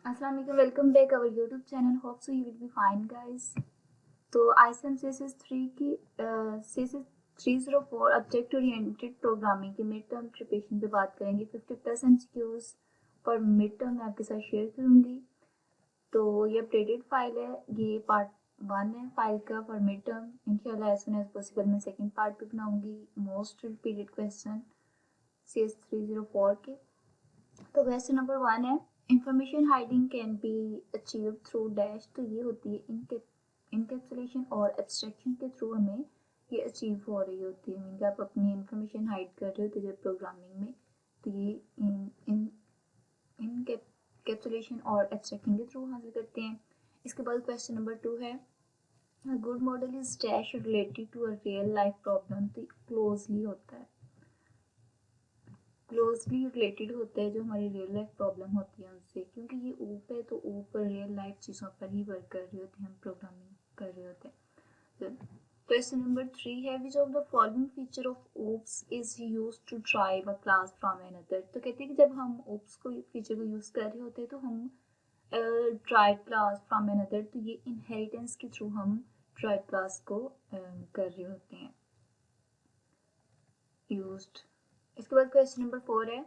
अस्सलाम वालेकुम, welcome back our YouTube channel. Hope so you will be fine guys. तो ISM CSS 3 की CSS 304 object oriented programming की mid term preparation पे बात करेंगे। 50+ एमसीक्यूज पर मिड टर्म मैं आपके साथ शेयर करूंगी। तो ये अपडेटेड फाइल है, ये पार्ट 1 है फाइल का फॉर मिड टर्म। इंशाल्लाह एज सुन एज पॉसिबल मैं सेकंड पार्ट भी बनाऊंगी मोस्ट रिपीटेड क्वेश्चन सीएस 304 के। तो क्वेश्चन नंबर 1 है, information hiding can be achieve through dash. तो ये होती है इनकेप्सुलेशन और एब्स्ट्रैक्शन के थ्रू हमें ये अचीव हो रही होती है। मीन कि आप अपनी इंफॉर्मेशन हाइड कर रहे होते जब प्रोग्रामिंग में, तो ये इनकेप्सुलेशन और एब्स्ट्रैक्शन के थ्रू हासिल करते हैं। इसके बाद क्वेश्चन नंबर 2 है, good model is dash related to a real life problem. तो क्लोजली होता है, क्लोजली रिलेटेड होता है जो हमारी रियल लाइफ प्रॉब्लम होती है उनसे, क्योंकि ये ऊप है तो ऊपर रियल लाइफ चीज़ों पर ही वर्क कर रहे होते हैं, हम प्रोग्रामिंग कर रहे होते हैं। क्वेश्चन नंबर 3 है, which of the following feature of OOPs is use to drive a class from another. तो कहते हैं कि जब हम ओप्स को फीचर को यूज़ कर रहे होते हैं तो हम ड्राइव क्लास फ्रॉम अनदर, तो ये इनहेरिटेंस के थ्रू हम ड्राइव क्लास को कर रहे होते हैं यूज्ड। इसके बाद क्वेश्चन नंबर 4 है,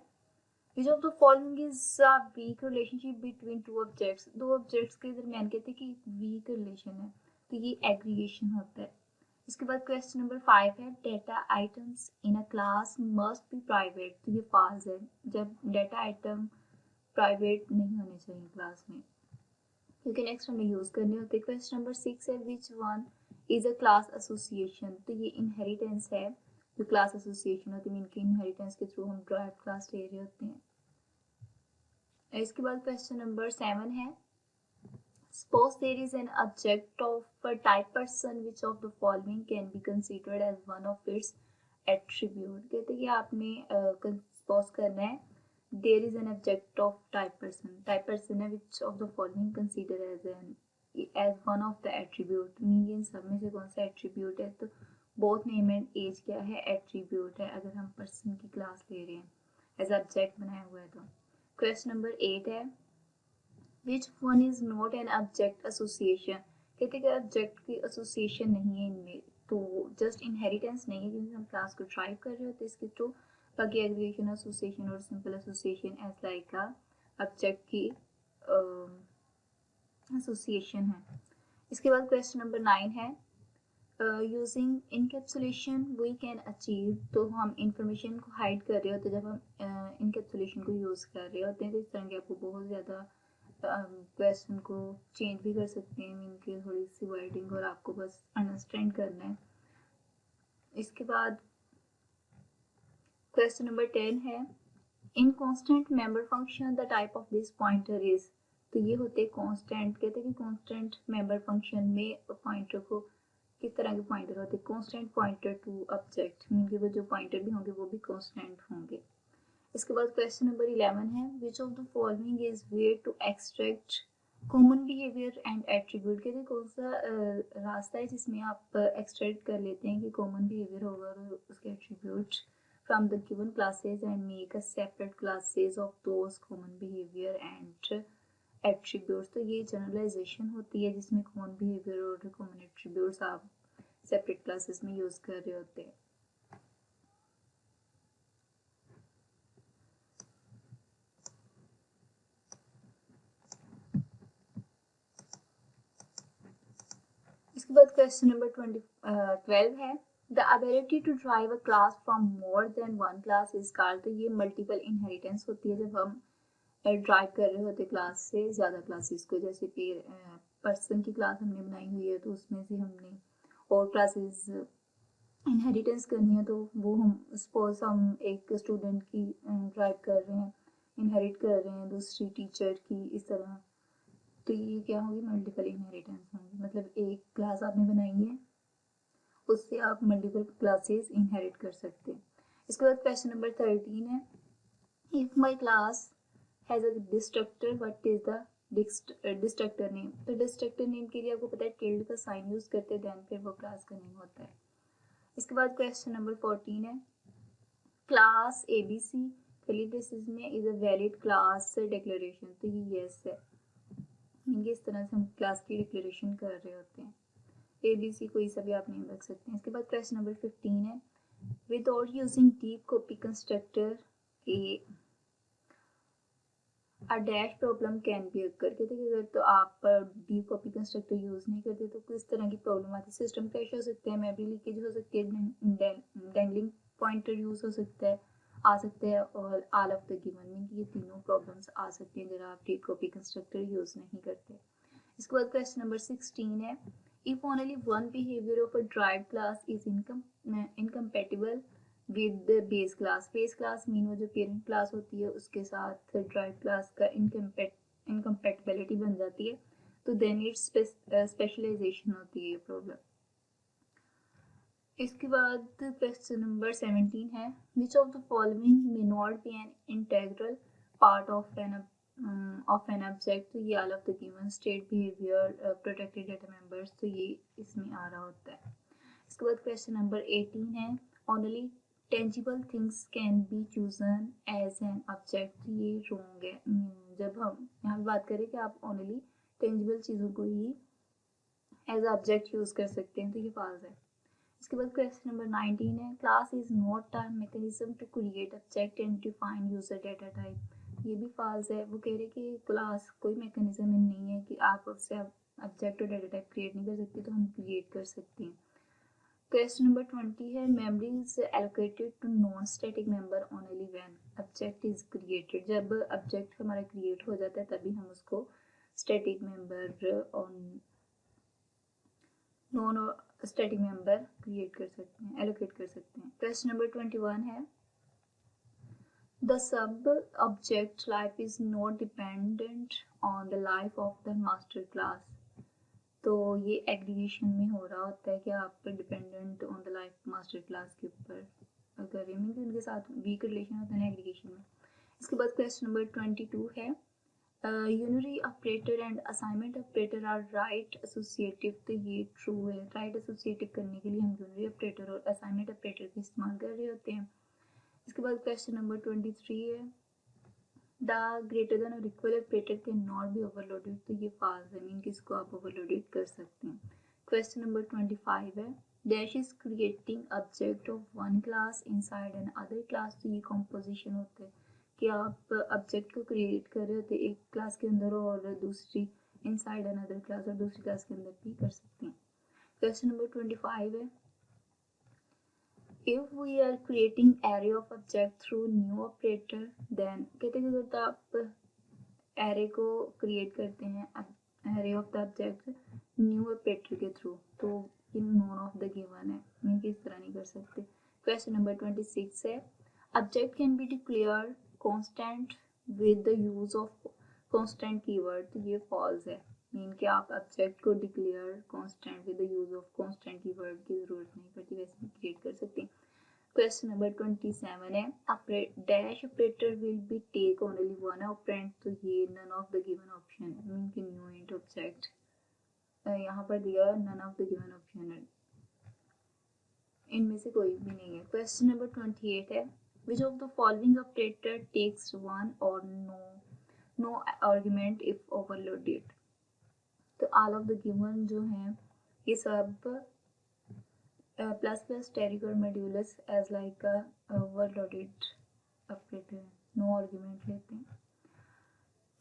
which of the following is a weak relationship between two objects. दो ऑब्जेक्ट्स के दरमियान कहते हैं कि वीक रिलेशन है, तो ये एग्रीगेशन होता है। इसके बाद क्वेश्चन नंबर 5 है, data items in a class must be private. तो ये फॉल्स है, जब डेटा आइटम प्राइवेट नहीं होने चाहिए क्लास में, क्योंकि नेक्स्ट हमें यूज करने होते हैं। क्वेश्चन नंबर 6 है, which one is a class association. तो ये इनहेरिटेंस है, जो क्लास एसोसिएशन होती है इनकी इनहेरिटेंस के थ्रू हम ड्राइव क्लास ले रहे होते हैं। इसके बाद क्वेश्चन नंबर 7 है, suppose there is an object of a type person, which of the following can be considered as one of its attribute। कहते हैं कि आपने suppose करना है there is an object of type person है, which of the following consider as one of the attribute। Mean in सब में से कौन सा attribute है, तो both name and age क्या है, attribute है अगर हम person की क्लास ले रहे हैं एज ऑब्जेक्ट बनाया हुआ है तो। क्वेश्चन नंबर 8 है, which one is not an object association. कहते हैं ऑब्जेक्ट की एसोसिएशन नहीं है इनमें, तो जस्ट इनहेरिटेंस नहीं है क्योंकि हम क्लास को ड्राइव कर रहे होते हैं इसके थ्रू। बाकी एग्रीगेशन एसोसिएशन और सिंपल एसोसिएशन एज लाइक का ऑब्जेक्ट की एसोसिएशन है। इसके बाद क्वेश्चन नंबर 9 है, using encapsulation we can achieve. तो हम इंफॉर्मेशन को हाइड कर रहे होते हैं जब हम इनकेप्सुलेशन को यूज़ कर रहे होते हैं, तो इस तरह के आपको बहुत ज़्यादा क्वेश्चन को चेंज भी कर सकते हैं, मीन की थोड़ी सी वर्डिंग, और आपको बस अंडरस्टैंड करना है। इसके बाद क्वेश्चन नंबर 10 है, in constant member function the type of this pointer is. तो ये होते हैं कांस्टेंट। कहते हैं कि कांस्टेंट मेंबर फंक्शन में पॉइंटर को किस तरह के पॉइंटर होते हैं, constant pointer to object, mean कि वो जो पॉइंटर भी होंगे वो भी कांस्टेंट होंगे। इसके बाद क्वेश्चन नंबर 11 है, which of the following is where to extract common behaviour and attribute. कहते हैं कौन सा रास्ता है जिसमें आप एक्सट्रैक्ट कर लेते हैं कि कॉमन बिहेवियर होगा और उसके attribute from the given classes and make a separate classes of those common behaviour and attributes. तो ये जनरलाइजेशन होती है जिसमें कॉमन बिहेवियर और कॉमन एट्रीब्यूट्स आप सेपरेट क्लासेस में यूज कर रहे होते हैं। इसके बाद क्वेश्चन नंबर 12 है, the ability to drive a class from more than one class is called. तो ये मल्टीपल इनहेरिटेंस होती है जब हम ड्राइव कर रहे होते क्लास से ज़्यादा क्लासेस को, जैसे कि पर्सन की क्लास हमने बनाई हुई है तो उसमें से हमने और क्लासेस इनहेरिटेंस करनी है, तो वो हम सपोज हम एक स्टूडेंट की ड्राइव कर रहे हैं, इनहेरिट कर रहे हैं दूसरी टीचर की, इस तरह। तो ये क्या होगी, मल्टीपल इनहेरिटेंस होंगी। मतलब एक क्लास आपने बनाई है उससे आप मल्टीपल क्लासेस इनहेरिट कर सकते हैं। इसके बाद क्वेश्चन नंबर 13 है, if my class has a destructor what is the destructor name. तो डिस्ट्रक्टर नेम के लिए आपको पता है टिल्ड का साइन यूज करते हैं, देन फिर वो क्लास का नेम होता है। इसके बाद क्वेश्चन नंबर 14 है, क्लास एबीसी कर्ली ब्रेसेस में is a valid class declaration. तो ये यस है, मीन इस तरह से हम क्लास की डिक्लेरेशन कर रहे होते हैं। ABC कोई सा भी आप नेम रख सकते हैं। इसके बाद क्वेश्चन नंबर 15 है, without using deep copy constructor a dash problem can be occur. कहते हैं अगर तो आप डीप कॉपी कंस्ट्रक्टर यूज़ नहीं करते तो किस तरह की प्रॉब्लम आती है। सिस्टम क्रैश हो सकते हैं, मेमोरी लीकेज हो सकती है, डैंगलिंग पॉइंटर यूज़ हो सकता है, आ सकते हैं, और all of the given mean ये तीनों प्रॉब्लम्स आ सकती हैं अगर आप डीप कॉपी कंस्ट्रक्टर यूज़ नहीं करते। इसके बाद क्वेश्चन नंबर 16 है, if only one behavior of a derived class is incompatible with the base class mean वो जो पेरेंट क्लास होती है उसके साथ derived class का incompatibility बन जाती है, तो then it's specialization होती है ये प्रॉब्लम। इसके बाद क्वेश्चन नंबर 17 है, which of the following may not be an integral part of an object। तो ये all of the given state behavior protected data members, तो ये इसमें आ रहा होता है। इसके बाद क्वेश्चन नंबर 18 है, only tangible things can be chosen as an object। ये रॉन्ग है। जब हम यहाँ पे बात करें कि आप only tangible चीज़ों को ही एज ऑब्जेक्ट यूज कर सकते हैं, तो ये फॉल्स है। इसके बाद क्वेश्चन नंबर 19 है, class is not a mechanism to create object and define user data type. ये भी फॉल्स है। वो कह रहे हैं कि क्लास कोई मैकेनिज्म नहीं है कि आप उससे ऑब्जेक्ट और डाटा टाइप क्रिएट नहीं कर सकते, तो हम क्रिएट कर सकते हैं। क्वेश्चन नंबर 20 है, memory is allocated to non static member only when object is created. जब ऑब्जेक्ट हमारा क्रिएट हो जाता है तभी हम उसको स्टैटिक मेंबर और नॉन स्टैटिक मेंबर क्रिएट कर सकते हैं, एलोकेट कर सकते हैं। क्वेश्चन नंबर 21 है, the sub object life is not dependent on the life of the master class. तो ये एग्रीगेशन में हो रहा होता है कि आप dependent on the life master class के ऊपर अगर उनके साथ वीक रिलेशन होता है ना एग्रीगेशन में। इसके बाद क्वेश्चन नंबर 22 है, unary operator and assignment operator are right associative. तो ये ट्रू है। राइट एसोसिएटिव करने के लिए हम यूनरी ऑपरेटर और असाइनमेंट ऑपरेटर का इस्तेमाल कर रहे होते हैं। इसके बाद क्वेश्चन नंबर 23 है, द ग्रेटर देन और equal operator can not be overloaded. तो ये फॉल्स है, मीन कि इसको आप ओवरलोडेड कर सकते हैं। क्वेश्चन नंबर 25 है, dash is creating object of one class inside N other class. तो ये कॉम्पोजिशन होता है कि आप ऑब्जेक्ट को क्रिएट कर रहे होते हैं एक क्लास के अंदर और दूसरी इनसाइड अनदर क्लास और दूसरी क्लास के अंदर भी कर सकते हैं। क्वेश्चन नंबर 25 है, if we are creating array of object through new operator then कहते हैं कि आप array को क्रिएट करते हैं array of the object new operator के थ्रू, तो ये नॉन ऑफ द गिवन है, मैं किस तरह नहीं कर सकते। क्वेश्चन नंबर 26 है, object can be declared constant with the use of constant keyword. तो ये फॉल्स है, मीन कि आप ऑब्जेक्ट को declare constant with the use of constant keyword की जरूरत नहीं पड़ती, वैसे भी क्रिएट कर सकते हैं। क्वेश्चन नंबर 27 है, dash operator will be take only one operand. तो ये none of the given option है, मीन कि न्यू इंट ऑब्जेक्ट यहाँ पर दिया none of the given option है, इनमें से कोई भी नहीं है। क्वेश्चन नंबर 28 है, which of the following operator takes one or no argument if overloaded. तो ऑल ऑफ द गिवन जो है ये सब प्लस प्लस टेरिक or modulus as like overloaded operator, no argument लेते हैं।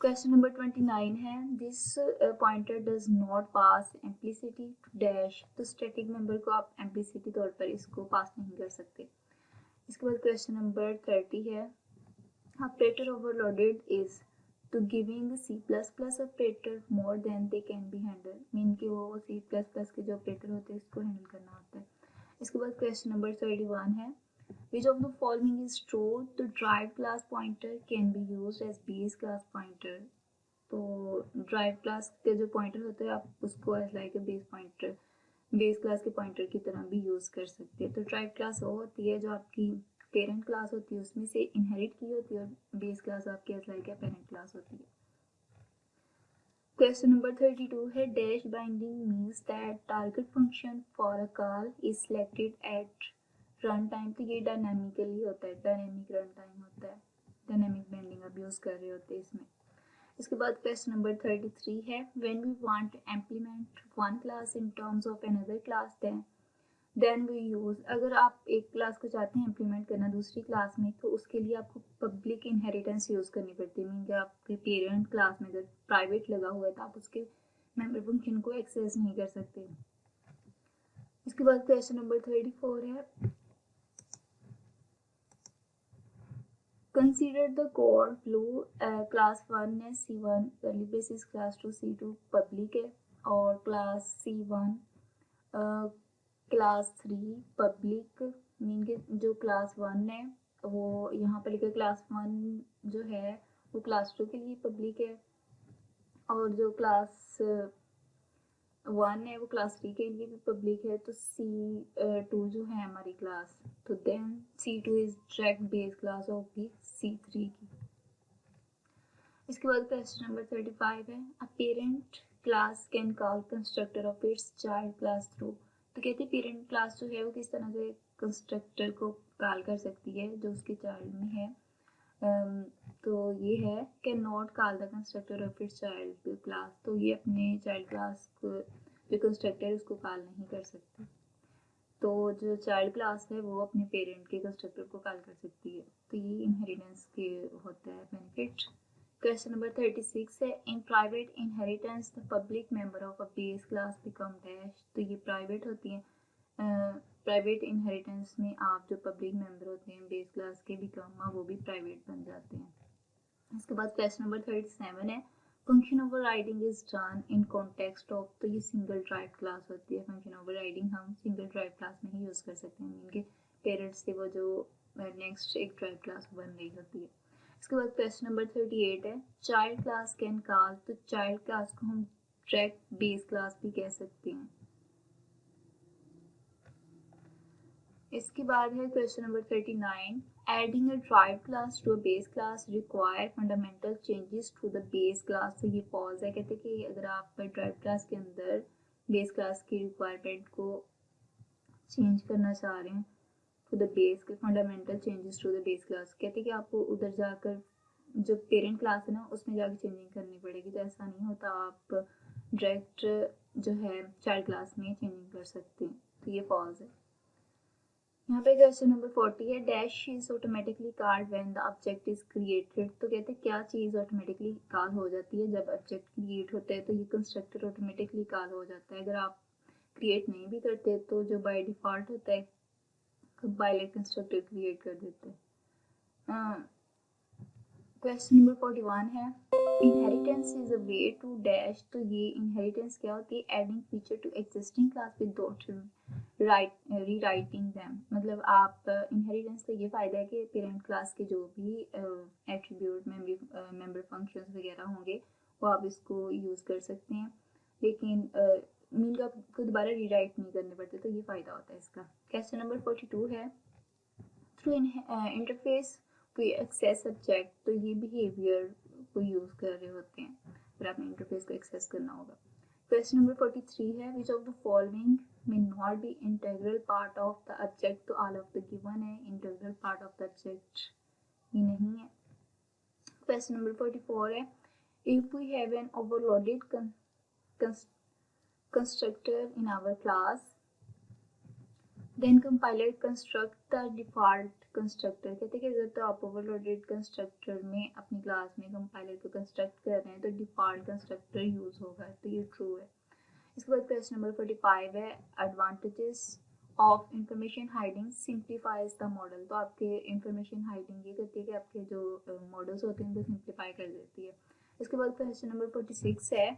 क्वेश्चन नंबर 29 है, this pointer does not pass implicitly to dash. तो स्टैटिक मेंबर को आप एम्प्लिसिटी तौर पर इसको पास नहीं कर सकते। इसके बाद क्वेश्चन नंबर 30 है, operator overloaded is to giving C++ operator more than they can be handle. Mean कि वो C++ के जो ऑपरेटर होते हैं इसको हैंडल करना होता है। इसके बाद क्वेश्चन नंबर 31 है, which of the following is true? तो derived class pointer can be used as base class pointer। तो derived class के जो pointer होते हैं आप उसको as like a base pointer, base class के pointer की तरह भी use कर सकते हैं। तो derived class वो होती है जो आपकी parent class होती है उसमें से inherit की होती है, और base class आपकी as like a parent class होती है। Question number 32 है, dash binding means that target function for a call is selected at run time. तो ये डायनामिकली होता है, डायनामिक रन टाइम होता है, डायनामिक बाइंडिंग आप यूज कर रहे होते हैं इसमें। इसके बाद क्वेश्चन नंबर 33 है, when we want to implement one class in terms of another class then we use, अगर आप एक क्लास को चाहते हैं इम्प्लीमेंट करना दूसरी क्लास में, तो उसके लिए आपको पब्लिक इनहेरिटेंस यूज़ करनी पड़ती है। मीन कि आपके पेरेंट क्लास में अगर प्राइवेट लगा हुआ है तो आप उसके मेंबर फंक्शन को एक्सेस नहीं कर सकते। इसके बाद क्वेश्चन नंबर 34 है, consider the code flow class 1 है C1 करली ब्रेसेस, क्लास 2 C2 पब्लिक है, और class C1 class 3 public. Mean के जो क्लास 1 है वो यहाँ पर लिखा क्लास 1 जो है वो क्लास 2 के लिए पब्लिक है, और जो क्लास 1 है वो क्लास 3 के लिए भी पब्लिक है। तो C2 जो है हमारी क्लास, तो then C2 is direct base class होगी C3 की। इसके बाद क्वेश्चन नंबर 35 है, a parent class can call constructor of its child class through. तो कहते हैं पेरेंट क्लास जो है वो किस तरह से कंस्ट्रक्टर को कॉल कर सकती है जो उसके चाइल्ड में है। तो ये है can not call the constructor of its child class, तो ये अपने चाइल्ड क्लास को जो कंस्ट्रक्टर है उसको कॉल नहीं कर सकती। तो जो चाइल्ड क्लास है वो अपने पेरेंट के कंस्ट्रक्टर को कॉल कर सकती है। तो ये इनहेरिटेंस के होता है बेनिफिट। क्वेश्चन नंबर 36 है, in private inheritance the public member of a base class become dash. तो ये प्राइवेट होती है। प्राइवेट इनहेरिटेंस में आप जो पब्लिक मेंबर होते हैं बेस क्लास के बिकम वो भी प्राइवेट बन जाते हैं। इसके बाद क्वेश्चन नंबर 37 है, function overriding is done in context of. तो ये सिंगल ड्राइव क्लास होती है। फंक्शन ओवरराइडिंग हम सिंगल ड्राइव क्लास में ही यूज़ कर सकते हैं, मीन के पेरेंट्स से वो जो नेक्स्ट एक ड्राइव क्लास बन रही होती है। इसके बाद क्वेश्चन नंबर 38 है, चाइल्ड क्लास कैन कॉल। तो चाइल्ड क्लास को हम डायरेक्ट बेस क्लास भी कह सकते हैं। इसके बाद है question number 39, adding a drive class to a base class require fundamental changes to the base class. तो ये फॉल्स है। कहते हैं कि अगर आप ड्राइव क्लास के अंदर बेस क्लास की रिक्वायरमेंट को चेंज करना चाह रहे हैं टू द बेस के fundamental changes to the base class, कहते हैं कि आपको उधर जाकर जो पेरेंट क्लास है ना उसमें जाकर चेंजिंग करनी पड़ेगी। तो ऐसा नहीं होता, आप डायरेक्ट जो है चाइल्ड क्लास में चेंजिंग कर सकते हैं। तो ये फॉल्स है। यहाँ पे क्वेश्चन नंबर 40 है, dash is automatically called when the object is created. तो कहते हैं क्या चीज़ ऑटोमेटिकली कॉल हो जाती है जब ऑब्जेक्ट क्रिएट होता है। तो ये कंस्ट्रक्टर ऑटोमेटिकली कॉल हो जाता है। अगर आप क्रिएट नहीं भी करते तो जो बाय डिफ़ॉल्ट होता है कंपाइलर कंस्ट्रक्टर क्रिएट कर देते हैं। क्वेश्चन नंबर 41 है, inheritance is a way to dash. तो ये इनहेरिटेंस क्या होती है, adding feature to existing class without rewriting them. मतलब आप इनहेरिटेंस का ये फ़ायदा है कि पेरेंट क्लास के जो भी एट्रीब्यूट मेंबर फंक्शंस वगैरह होंगे वो आप इसको यूज़ कर सकते हैं, लेकिन मीन का आपको दोबारा रीराइट नहीं करने पड़ते। तो ये फ़ायदा होता है इसका। क्वेश्चन नंबर 42 है, थ्रू इंटरफेस कोई एक्सेस सब्जेक्ट। तो ये बिहेवियर को यूज़ कर रहे होते हैं फिर आपने इंटरफेस को एक्सेस करना होगा। क्वेश्चन नंबर 43 है, which of the following may not be integral part of the object। तो all of the given है, integral part of the object ये नहीं है। क्वेश्चन नंबर 44 है, if we have an overloaded constructor in our class then compiler construct the default constructor। कहते हैं कि अगर तो आप ओवरलोडेड कंस्ट्रक्टर में अपनी क्लास में कंपाइलर को कंस्ट्रक्ट कर रहे हैं तो डिफॉल्ट कंस्ट्रक्टर यूज़ होगा। तो ये ट्रू है। इसके बाद क्वेश्चन नंबर 45 है, advantages of information hiding simplifies the model. तो आपके इंफॉर्मेशन हाइडिंग ये करती है कि आपके जो मॉडल्स होते हैं उनको सिंप्लीफाई कर देती है। इसके बाद क्वेश्चन नंबर 46 है,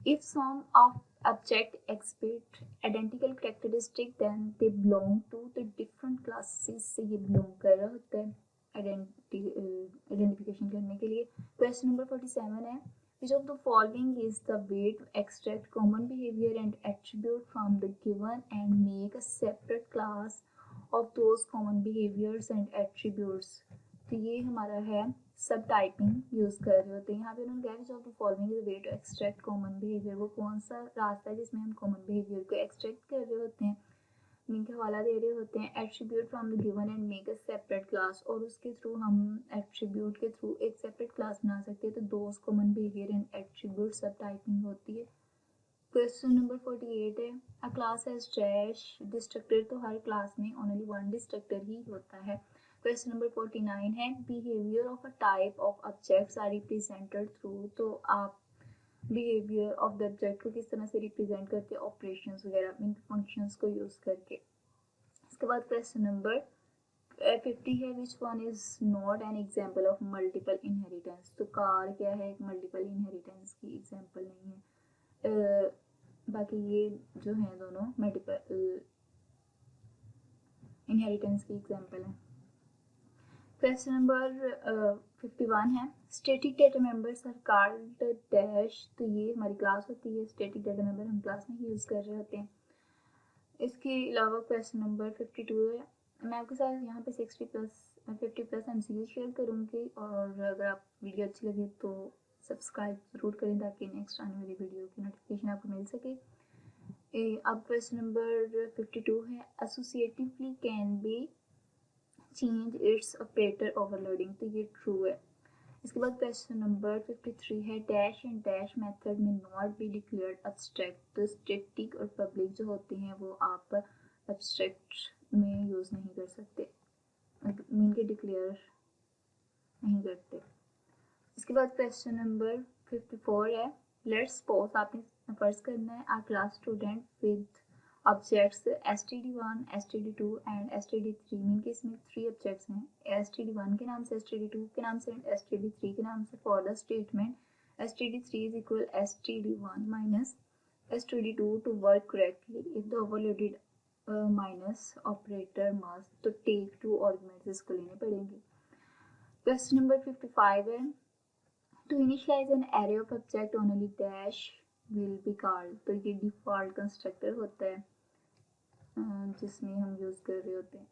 if some of object exhibit identical characteristic then they belong to the different classes। से ये belong कर रहा होता है आइडेंटिफिकेशन करने के लिए। क्वेश्चन नंबर 47 है, which of the following is the way to extract common behavior and attribute from the given and make a separate class of those common behaviors and attributes। तो ये हमारा है सब टाइपिंग यूज़ कर रहे होते हैं। यहाँ पे उन्होंने कहा which of the following is way to extract common behaviour. वो कौन सा रास्ता है जिसमें हम कॉमन बिहेवियर को एक्सट्रैक्ट कर रहे होते हैं। मीन के हवाला दे रहे होते हैं, attribute from the given and make a separate class, और उसके थ्रू हम एट्रीब्यूट के थ्रू एक सेपरेट क्लास बना सकते हैं। तो those common behaviour and attribute subtyping होती है। क्वेश्चन नंबर 48 है, a class has dash destructor, तो हर क्लास में ओनली वन डिस्ट्रक्टर ही होता है। क्वेश्चन नंबर 49 है, behaviour of a type of objects are represented through, तो आप बिहेवियर ऑफ द ऑब्जेक्ट को किस तरह से रिप्रेजेंट करते हैं, ऑपरेशंस वगैरह मीन फंक्शंस को यूज करके। इसके बाद क्वेश्चन नंबर 50 है, which one is not an example of multiple inheritance, तो कार क्या है, एक मल्टीपल इनहेरिटेंस की एग्जांपल नहीं है। बाकी ये जो है दोनों मल्टीपल इनहेरिटेंस की एग्जांपल है। क्वेश्चन नंबर 51 है, static data members are called dash, तो ये हमारी क्लास होती है, स्टैटिक डाटा मेंबर हम क्लास में यूज कर रहे होते हैं। इसके अलावा क्वेश्चन नंबर 52 है, मैं आपके साथ यहाँ पे 50+ MCQ शेयर करूँगी, और अगर आप वीडियो अच्छी लगे तो सब्सक्राइब ज़रूर करें ताकि नेक्स्ट आने वाली वीडियो की नोटिफिकेशन आपको मिल सके। अब क्वेश्चन नंबर 52 है, associativity can be change its operator overloading, तो ये ट्रू है। इसके बाद क्वेश्चन नंबर 53 है, डैश एंड डैश मेथड में नॉट बी डिक्लेयर्ड एब्स्ट्रैक्ट, तो स्टैटिक और पब्लिक जो होते हैं वो आप एब्स्ट्रैक्ट में यूज़ नहीं कर सकते, मीन के डिक्लेयर नहीं करते। इसके बाद क्वेश्चन नंबर 54 है, लेट्स सपोज आपने फर्ज करना है a class student with objects std1 std2 and std3, mean के इसमें 3 ऑब्जेक्ट्स हैं, std1 के नाम से, std2 के नाम से, std3 के नाम से, for the statement std3 is equal std1 minus std2 to work correctly if the overloaded minus operator must, तो टेक 2 आर्गुमेंट्स इसको लेने पड़ेंगे। क्वेश्चन नंबर 55 है, to initialize an array of object only dash will be called, तो ये default constructor होता है जिसमें हम यूज कर रहे होते हैं।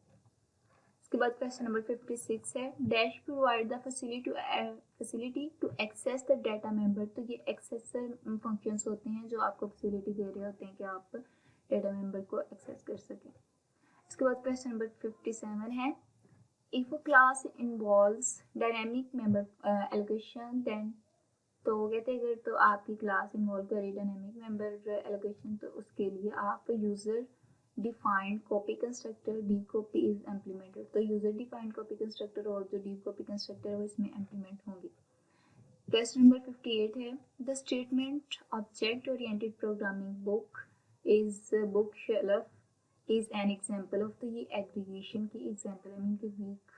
इसके बाद क्वेश्चन नंबर 56 है, dash provide the facility to access the data member, तो ये एक्सेसर फंक्शंस होते हैं जो आपको फैसिलिटी दे रहे होते हैं कि आप डाटा मेंबर को एक्सेस कर सकें। इसके बाद क्वेश्चन नंबर 57 है, if a class involves dynamic member allocation then, तो कहते हैं अगर तो आपकी क्लास इन्वॉल्व करे डायनेमिक मेंबर एलोकेशन, तो उसके लिए आप user defined copy constructor D copy is implemented, तो यूजर डिफाइंड कॉपी कंस्ट्रक्टर और जो डी कॉपी कंस्ट्रक्टर है वो इसमें इम्प्लीमेंट होंगे। क्वेश्चन नंबर 58 है, the statement object oriented programming book shelf is an example of, तो ये एग्रीगेशन की एग्जांपल है, मीन के वीक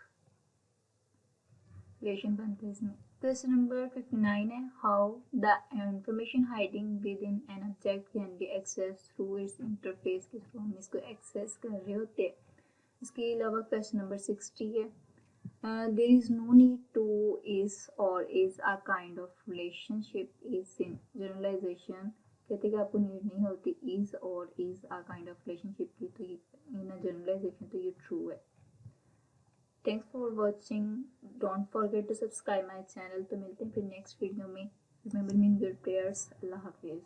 रिलेशन बनते हैं इसमें। क्वेश्चन नंबर 59 है, how the information hiding within an object can be access through its interface के थ्रू हम इसको एक्सेस कर रहे होते हैं। इसके अलावा क्वेश्चन नंबर 60 है, there is no need to is or is a kind of relationship is in generalization, कहते हैं कि आपको नीड नहीं होती is or is a kind of relationship की, तो ये इन अ जनरलाइजेशन, तो ये ट्रू है। Thanks for watching. Don't forget to subscribe my channel. तो मिलते हैं फिर नेक्स्ट वीडियो में। Remember me in your prayers. अल्लाह हाफिज़।